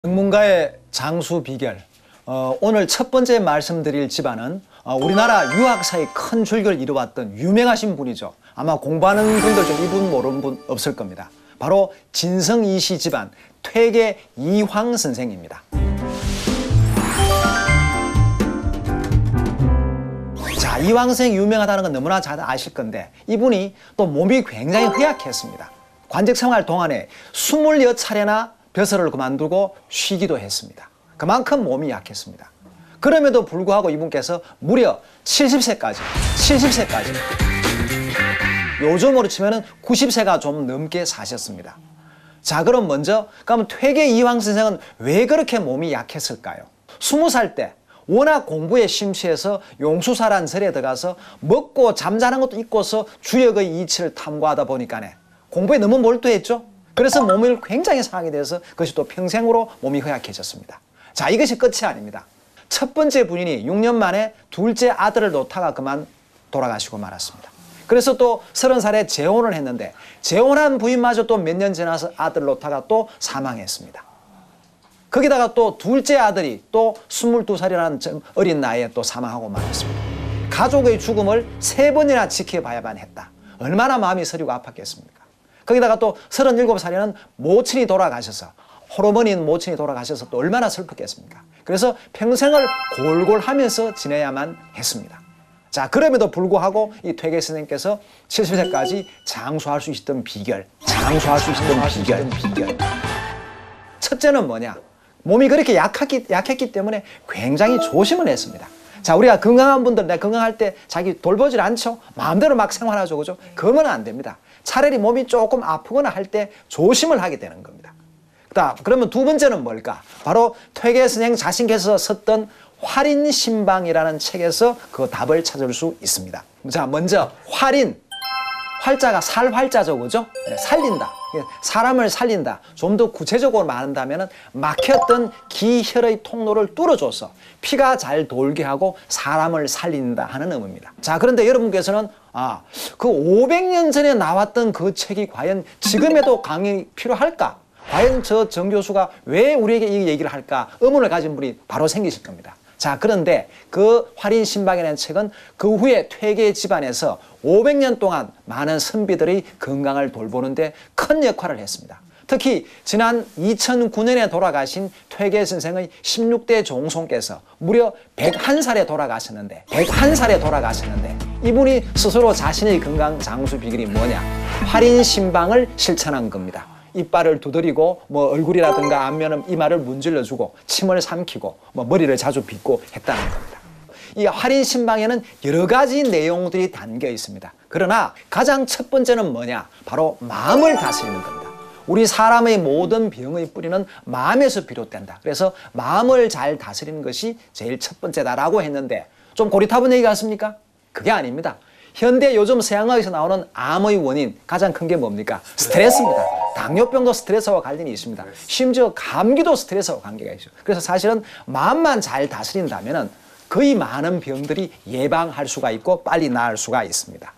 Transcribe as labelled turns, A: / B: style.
A: 전문가의 장수 비결. 오늘 첫 번째 말씀드릴 집안은 우리나라 유학사의 큰 줄기를 이루었던 유명하신 분이죠. 아마 공부하는 분들 중 이분 모르는 분 없을 겁니다. 바로 진성이씨 집안 퇴계 이황 선생입니다. 자, 이황 선생이 유명하다는 건 너무나 잘 아실 건데 이분이 또 몸이 굉장히 허약했습니다. 관직 생활 동안에 20여차례나 벼슬을 그만두고 쉬기도 했습니다. 그만큼 몸이 약했습니다. 그럼에도 불구하고 이분께서 무려 70세까지 요즘으로 치면 90세가 좀 넘게 사셨습니다. 자, 그럼 먼저 그럼 퇴계 이황 선생은 왜 그렇게 몸이 약했을까요? 20살 때 워낙 공부에 심취해서 용수사란 절에 들어가서 먹고 잠자는 것도 잊고서 주역의 이치를 탐구하다 보니까 공부에 너무 몰두했죠. 그래서 몸을 굉장히 상하게 돼서 그것이 또 평생으로 몸이 허약해졌습니다. 자, 이것이 끝이 아닙니다. 첫 번째 부인이 6년 만에 둘째 아들을 놓다가 그만 돌아가시고 말았습니다. 그래서 또 30살에 재혼을 했는데 재혼한 부인마저 또 몇 년 지나서 아들을 놓다가 또 사망했습니다. 거기다가 또 둘째 아들이 또 22살이라는 어린 나이에 또 사망하고 말았습니다. 가족의 죽음을 3번이나 지켜봐야만 했다. 얼마나 마음이 서리고 아팠겠습니까? 거기다가 또 37살에는 모친이 돌아가셔서 호르몬인 모친이 돌아가셔서 또 얼마나 슬펐겠습니까? 그래서 평생을 골골하면서 지내야만 했습니다. 자, 그럼에도 불구하고 이 퇴계 선생님께서 70세까지 장수할 수 있었던 비결. 첫째는 뭐냐? 몸이 그렇게 약했기 때문에 굉장히 조심을 했습니다. 자, 우리가 건강한 분들, 내가 건강할 때 자기 돌보질 않죠? 마음대로 막 생활하죠, 그죠? 그러면 안 됩니다. 차라리 몸이 조금 아프거나 할 때 조심을 하게 되는 겁니다. 그러면 두 번째는 뭘까? 바로 퇴계 선생 자신께서 썼던 활인신방이라는 책에서 그 답을 찾을 수 있습니다. 자, 먼저 활인. 활자가 살활자죠, 그죠? 살린다. 사람을 살린다. 좀 더 구체적으로 말한다면 막혔던 기혈의 통로를 뚫어줘서 피가 잘 돌게 하고 사람을 살린다 하는 의미입니다. 자, 그런데 여러분께서는 그 500년 전에 나왔던 그 책이 과연 지금에도 강의 필요할까? 과연 저 정 교수가 왜 우리에게 이 얘기를 할까? 의문을 가진 분이 바로 생기실 겁니다. 자, 그런데 그 활인신방이라는 책은 그 후에 퇴계 집안에서 500년 동안 많은 선비들의 건강을 돌보는데 큰 역할을 했습니다. 특히 지난 2009년에 돌아가신 퇴계 선생의 16대 종손께서 무려 101살에 돌아가셨는데 이분이 스스로 자신의 건강 장수 비결이 뭐냐? 활인신방을 실천한 겁니다. 이빨을 두드리고 얼굴이라든가 안면은 이마를 문질러주고 침을 삼키고 머리를 자주 빗고 했다는 겁니다. 이 활인신방에는 여러 가지 내용들이 담겨 있습니다. 그러나 가장 첫 번째는 뭐냐? 바로 마음을 다스리는 겁니다. 우리 사람의 모든 병의 뿌리는 마음에서 비롯된다. 그래서 마음을 잘 다스리는 것이 제일 첫 번째다라고 했는데 좀 고리타분 얘기 같습니까? 그게 아닙니다. 현대 요즘 서양의학에서 나오는 암의 원인 가장 큰 게 뭡니까? 스트레스입니다. 당뇨병도 스트레스와 관련이 있습니다. 심지어 감기도 스트레스와 관계가 있죠. 그래서 사실은 마음만 잘 다스린다면 거의 많은 병들이 예방할 수가 있고 빨리 나을 수가 있습니다.